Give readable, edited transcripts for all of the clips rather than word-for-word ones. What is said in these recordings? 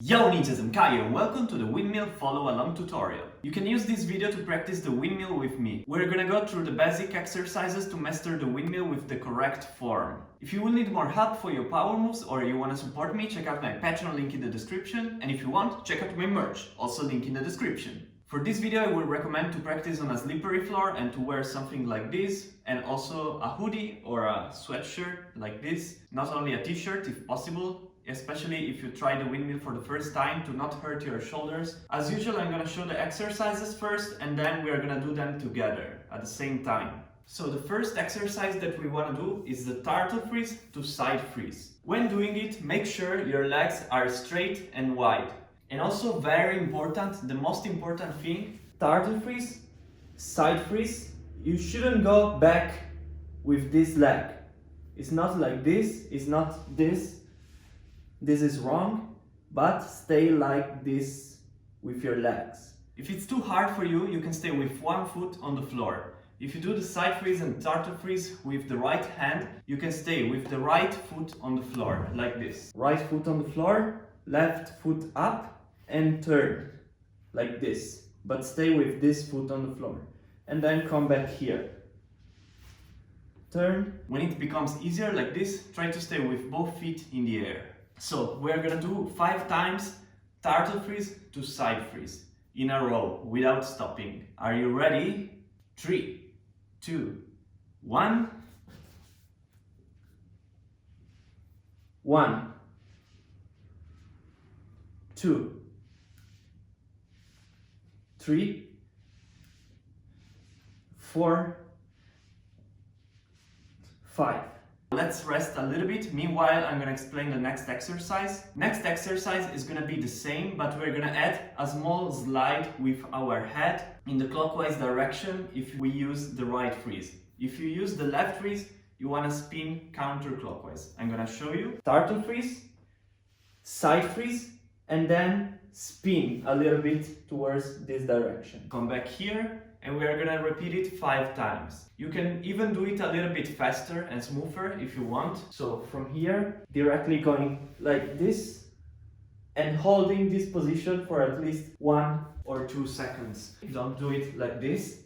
Yo ninjas, I'm Kaio, welcome to the Windmill follow-along tutorial. You can use this video to practice the windmill with me. We're gonna go through the basic exercises to master the windmill with the correct form. If you will need more help for your power moves or you wanna support me, check out my Patreon link in the description, and if you want, check out my merch, also link in the description. For this video I would recommend to practice on a slippery floor and to wear something like this, and also a hoodie or a sweatshirt like this, not only a t-shirt if possible, especially if you try the windmill for the first time, to not hurt your shoulders. As usual, I'm gonna show the exercises first and then we are gonna do them together at the same time. So the first exercise that we wanna do is the turtle freeze to side freeze. When doing it, make sure your legs are straight and wide. And also very important, the most important thing, turtle freeze, side freeze, you shouldn't go back with this leg. It's not like this, it's not this. This is wrong, but stay like this with your legs. If it's too hard for you, you can stay with one foot on the floor. If you do the side freeze and turtle freeze with the right hand, you can stay with the right foot on the floor, like this. Right foot on the floor, left foot up and turn, like this. But stay with this foot on the floor. And then come back here. Turn. When it becomes easier like this, try to stay with both feet in the air. So we're gonna do 5 times turtle freeze to side freeze in a row without stopping. Are you ready? 3, 2, 1. 1, 2, 3, 4, 5. Let's rest a little bit. Meanwhile, I'm gonna explain the next exercise. Next exercise is gonna be the same, but we're gonna add a small slide with our head in the clockwise direction if we use the right freeze. If you use the left freeze, you wanna spin counterclockwise. I'm gonna show you. Turtle freeze, side freeze, and then spin a little bit towards this direction. Come back here, and we are gonna repeat it 5 times. You can even do it a little bit faster and smoother if you want. So from here, directly going like this and holding this position for at least 1 or 2 seconds. Don't do it like this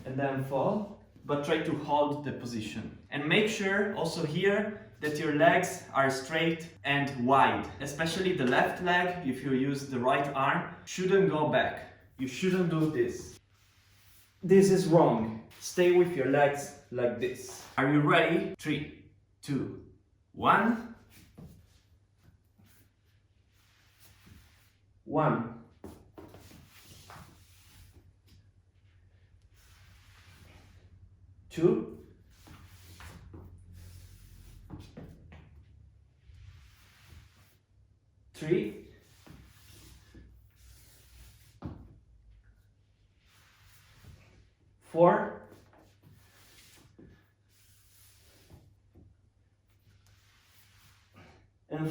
and then fall, but try to hold the position. And make sure also here that your legs are straight and wide. Especially the left leg, if you use the right arm, shouldn't go back. You shouldn't do this. This is wrong. Stay with your legs like this. Are you ready? 3, 2, 1. 1. 2. 3. 4.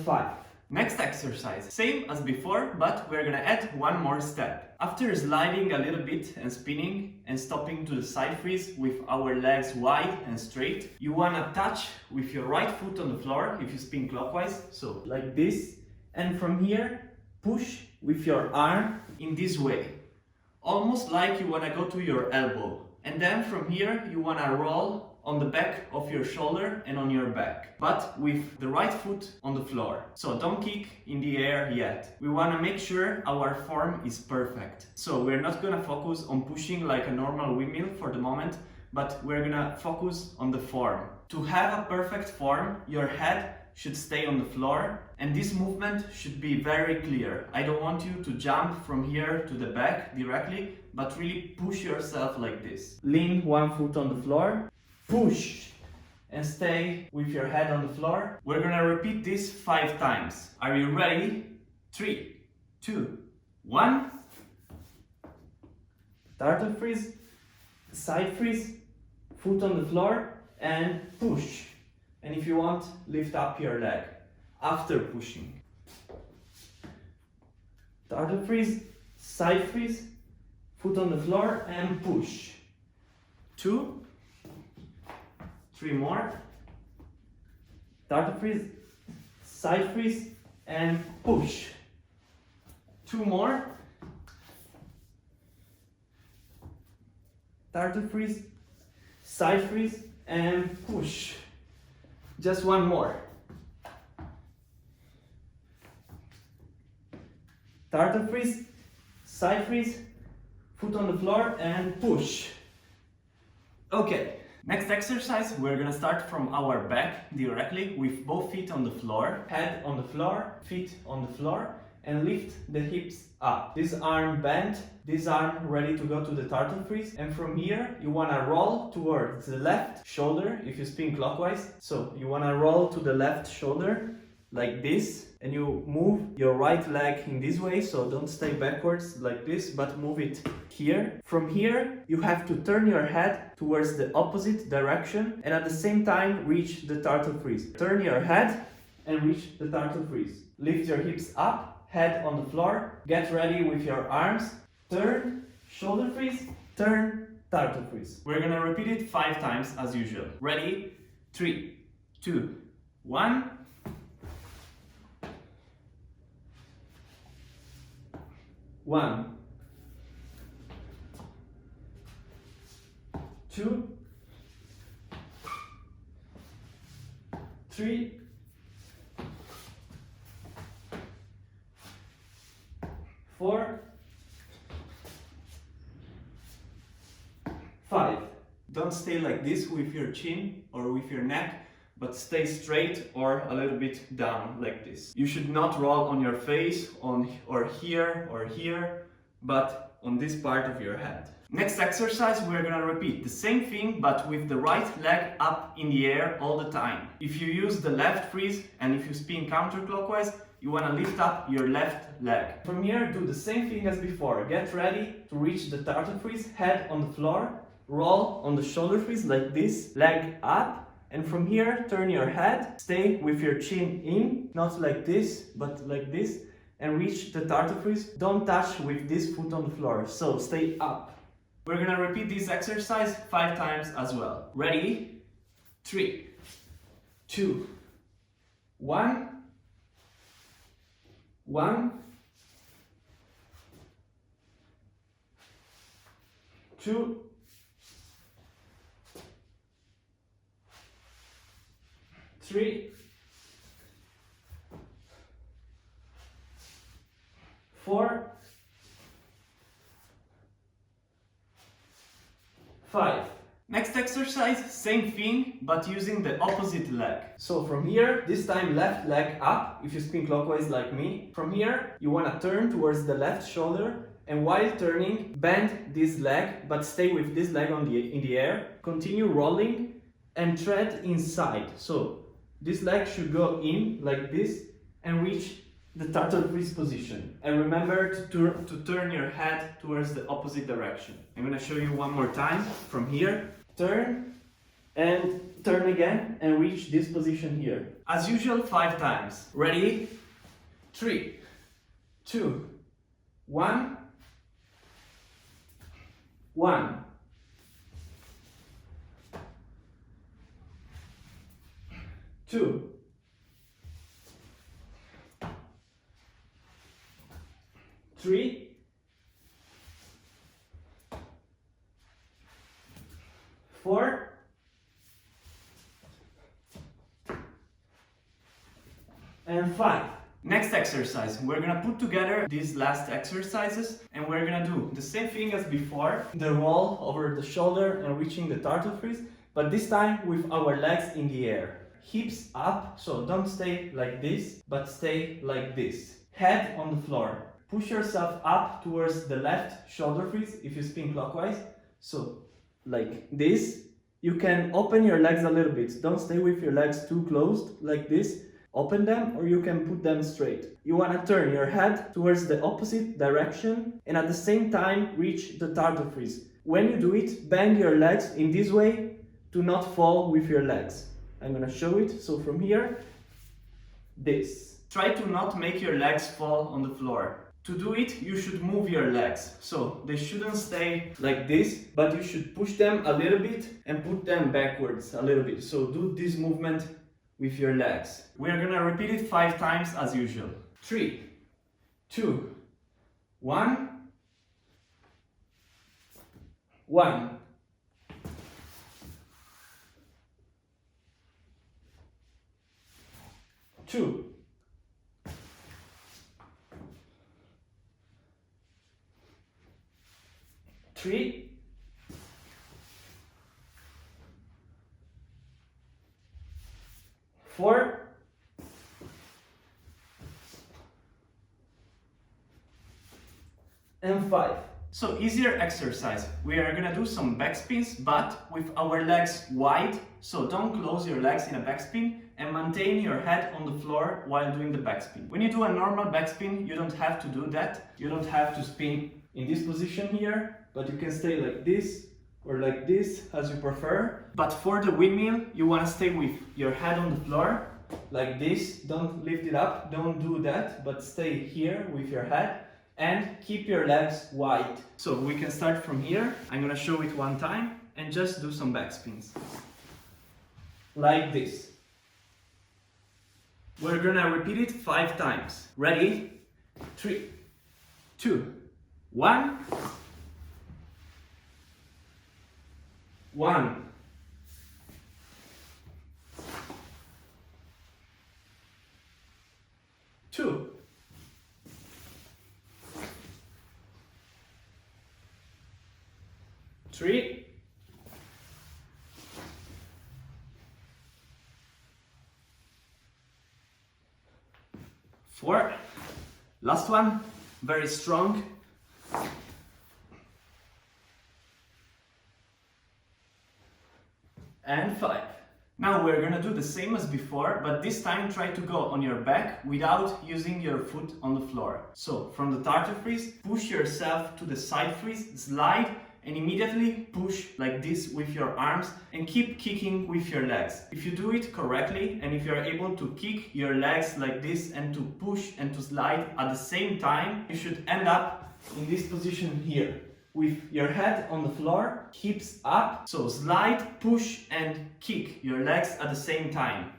5. Next exercise, same as before, but we're gonna add one more step. After sliding a little bit and spinning and stopping to the side freeze with our legs wide and straight, you wanna touch with your right foot on the floor if you spin clockwise, so like this, and from here push with your arm in this way, almost like you wanna go to your elbow. And then from here you wanna roll on the back of your shoulder and on your back, but with the right foot on the floor. So don't kick in the air yet. We wanna make sure our form is perfect. So we're not gonna focus on pushing like a normal windmill for the moment, but we're gonna focus on the form. To have a perfect form, your head should stay on the floor, and this movement should be very clear. I don't want you to jump from here to the back directly, but really push yourself like this. Lean one foot on the floor, push, and stay with your head on the floor. We're gonna repeat this 5 times. Are you ready? 3, 2, 1. Turtle freeze, side freeze, foot on the floor, and push. And if you want, lift up your leg after pushing. Turtle freeze, side freeze, foot on the floor, and push. 2, 3 more. Turtle freeze, side freeze, and push. 2 more. Turtle freeze, side freeze, and push. Just 1 more. Turtle freeze, side freeze, foot on the floor, and push. Okay, next exercise, we're gonna start from our back directly with both feet on the floor, head on the floor, feet on the floor, and lift the hips up. This arm bent, this arm ready to go to the turtle freeze, and from here you wanna roll towards the left shoulder if you spin clockwise. So you wanna roll to the left shoulder like this, and you move your right leg in this way, so don't stay backwards like this, but move it here. From here you have to turn your head towards the opposite direction and at the same time reach the turtle freeze. Turn your head and reach the turtle freeze. Lift your hips up, head on the floor, get ready with your arms, turn, shoulder freeze, turn, turtle freeze. We're gonna repeat it 5 times as usual. Ready? 3, 2, 1. 1, 2, 3, 4, 5. Don't stay like this with your chin or with your neck, but stay straight or a little bit down like this. You should not roll on your face or here, but on this part of your head. Next exercise, we're gonna repeat the same thing but with the right leg up in the air all the time. If you use the left freeze and if you spin counterclockwise, you wanna lift up your left leg. From here, do the same thing as before. Get ready to reach the turtle freeze, head on the floor, roll on the shoulder freeze like this, leg up. And from here, turn your head, stay with your chin in, not like this, but like this, and reach the turtle freeze. Don't touch with this foot on the floor, so stay up. We're gonna repeat this exercise 5 times as well. Ready? 3, 2, 1, 1, 2, 3, 4, 5. Next exercise, same thing, but using the opposite leg. So from here, this time left leg up, if you spin clockwise like me. From here, you wanna turn towards the left shoulder, and while turning, bend this leg, but stay with this leg in the air. Continue rolling and tread inside. So this leg should go in like this and reach the turtle freeze position. And remember to turn your head towards the opposite direction. I'm gonna show you one more time from here. Turn and turn again and reach this position here. As usual, 5 times. Ready? 3, 2, 1, 1, 2, 3, 4, 5. Next exercise, we're gonna put together these last exercises and we're gonna do the same thing as before, the roll over the shoulder and reaching the turtle freeze, but this time with our legs in the air. Hips up, so don't stay like this, but stay like this. Head on the floor. Push yourself up towards the left shoulder freeze if you spin clockwise. So like this. You can open your legs a little bit. Don't stay with your legs too closed like this. Open them or you can put them straight. You want to turn your head towards the opposite direction and at the same time reach the turtle freeze. When you do it, bend your legs in this way to not fall with your legs. I'm gonna show it. So from here, this. Try to not make your legs fall on the floor. To do it, you should move your legs. So they shouldn't stay like this, but you should push them a little bit and put them backwards a little bit. So do this movement with your legs. We are gonna repeat it 5 times as usual. 3, 2, 1, 1. 2. 3. 4. 5. So easier exercise. We are gonna do some backspins, but with our legs wide. So don't close your legs in a backspin and maintain your head on the floor while doing the backspin. When you do a normal backspin, you don't have to do that. You don't have to spin in this position here, but you can stay like this or like this as you prefer. But for the windmill, you wanna stay with your head on the floor like this. Don't lift it up, don't do that, but stay here with your head. And keep your legs wide. So we can start from here. I'm gonna show it one time and just do some backspins. Like this. We're gonna repeat it 5 times. Ready? 3, 2, 1. 1. 2. 3. 4. Last one, very strong. And 5. Now we're gonna do the same as before, but this time try to go on your back without using your foot on the floor. So from the tartar freeze, push yourself to the side freeze, slide, and immediately push like this with your arms and keep kicking with your legs. If you do it correctly and if you're able to kick your legs like this and to push and to slide at the same time, you should end up in this position here with your head on the floor, hips up. So slide, push and kick your legs at the same time.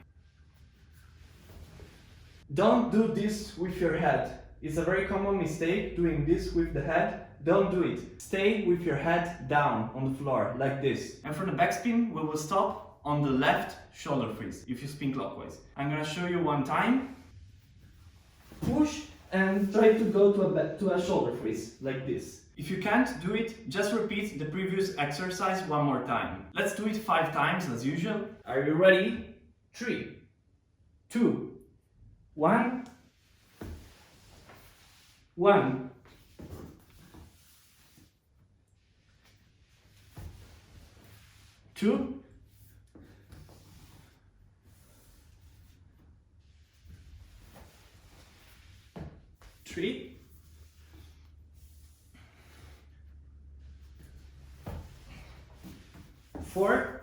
Don't do this with your head. It's a very common mistake doing this with the head. Don't do it. Stay with your head down on the floor, like this. And for the backspin, we will stop on the left shoulder freeze, if you spin clockwise. I'm gonna show you one time. Push and try to go to a shoulder freeze, like this. If you can't do it, just repeat the previous exercise one more time. Let's do it 5 times as usual. Are you ready? 3, 2, 1. 1. 2. 3. 4.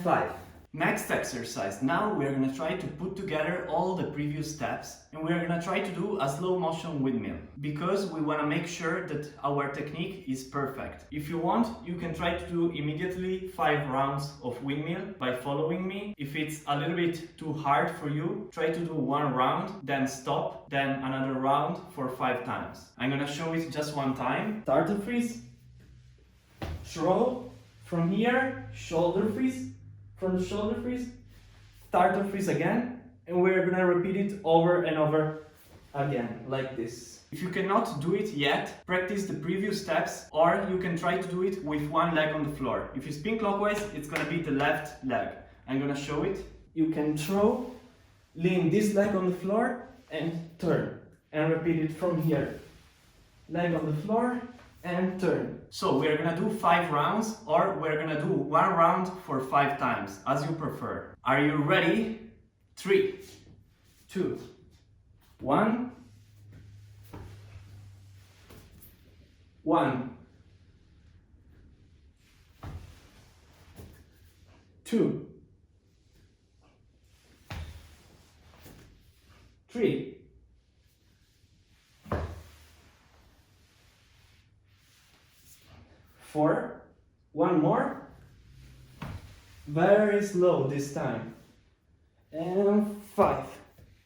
5. Next exercise. Now we're gonna try to put together all the previous steps and we're gonna try to do a slow motion windmill because we wanna make sure that our technique is perfect. If you want, you can try to do immediately 5 rounds of windmill by following me. If it's a little bit too hard for you, try to do 1 round, then stop, then another round for 5 times. I'm gonna show it just one time. Tartar freeze, throw, from here, shoulder freeze, from the shoulder freeze, tartar freeze again, and we're gonna repeat it over and over again, like this. If you cannot do it yet, practice the previous steps, or you can try to do it with one leg on the floor. If you spin clockwise, it's gonna be the left leg. I'm gonna show it. You can throw, lean this leg on the floor, and turn. And repeat it from here. Leg on the floor, and turn. So we're gonna do 5 rounds or we're gonna do 1 round for 5 times, as you prefer. Are you ready? 3, 2, 1. 1. 2. 3. 4. 4, one more, very slow this time, and 5.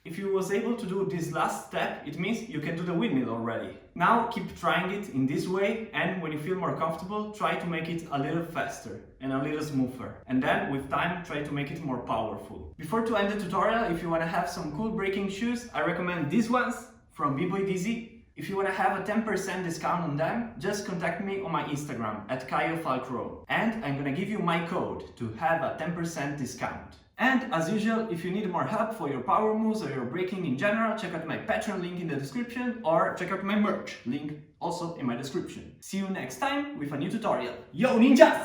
If you was able to do this last step, it means you can do the windmill already. Now keep trying it in this way, and when you feel more comfortable, try to make it a little faster and a little smoother. And then with time, try to make it more powerful. Before to end the tutorial, if you want to have some cool breaking shoes, I recommend these ones from B-Boy Dizzy. If you want to have a 10% discount on them, just contact me on my Instagram at Kaio, and I'm gonna give you my code to have a 10% discount. And as usual, if you need more help for your power moves or your breaking in general, check out my Patreon link in the description or check out my merch link also in my description. See you next time with a new tutorial. Yo ninjas!